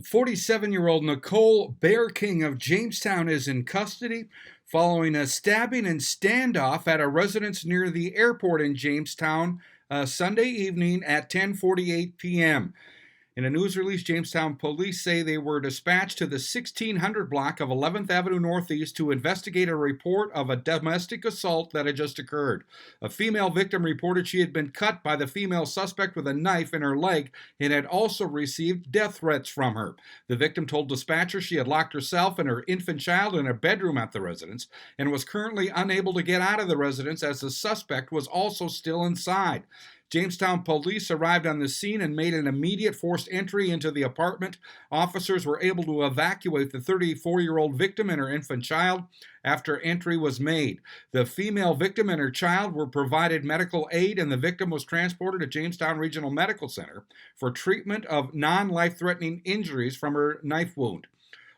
47-year-old Nicole Bearking of Jamestown is in custody following a stabbing and standoff at a residence near the airport in Jamestown Sunday evening at 10:48 p.m. In a news release, Jamestown police say they were dispatched to the 1600 block of 11th Avenue Northeast to investigate a report of a domestic assault that had just occurred. A female victim reported she had been cut by the female suspect with a knife in her leg and had also received death threats from her. The victim told dispatchers she had locked herself and her infant child in a bedroom at the residence and was currently unable to get out of the residence as the suspect was also still inside. Jamestown police arrived on the scene and made an immediate forced entry into the apartment. Officers were able to evacuate the 34-year-old victim and her infant child after entry was made. The female victim and her child were provided medical aid, and the victim was transported to Jamestown Regional Medical Center for treatment of non-life-threatening injuries from her knife wound.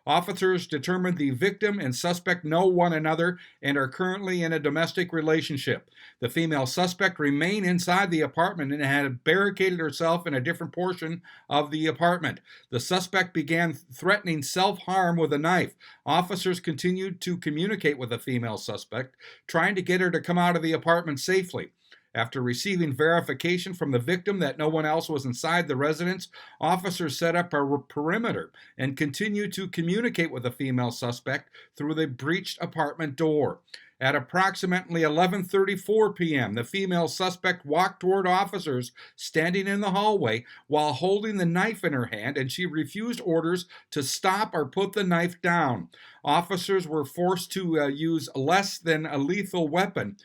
Officers determined the victim and suspect know one another and are currently in a domestic relationship. The female suspect remained inside the apartment and had barricaded herself in a different portion of the apartment. The suspect began threatening self-harm with a knife. Officers continued to communicate with the female suspect, trying to get her to come out of the apartment safely. After receiving verification from the victim that no one else was inside the residence, officers set up a perimeter and continued to communicate with the female suspect through the breached apartment door. At approximately 11:34 p.m., the female suspect walked toward officers standing in the hallway while holding the knife in her hand, and she refused orders to stop or put the knife down. Officers were forced to use less than a lethal weapon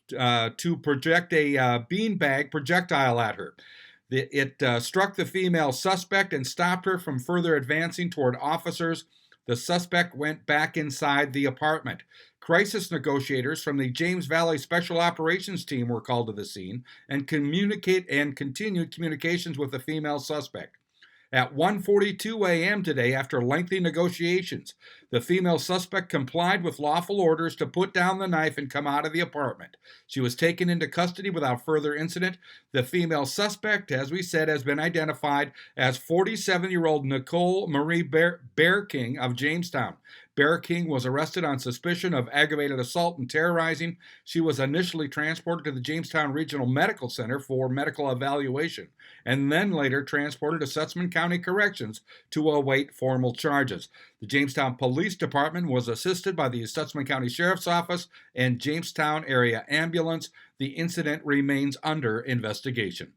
to project a beanbag projectile at her. It struck the female suspect and stopped her from further advancing toward officers. The suspect went back inside the apartment. Crisis negotiators from the James Valley Special Operations Team were called to the scene and continued communications with the female suspect. At 1:42 a.m. today, after lengthy negotiations, the female suspect complied with lawful orders to put down the knife and come out of the apartment. She was taken into custody without further incident. The female suspect, as we said, has been identified as 47-year-old Nicole Marie Bearking of Jamestown. Bearking was arrested on suspicion of aggravated assault and terrorizing. She was initially transported to the Jamestown Regional Medical Center for medical evaluation, and then later transported to Sutsman County Corrections to await formal charges. The Jamestown Police Department was assisted by the Sutsman County Sheriff's Office and Jamestown Area Ambulance. The incident remains under investigation.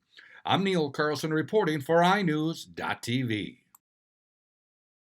I'm Neil Carlson reporting for iNewZ.TV.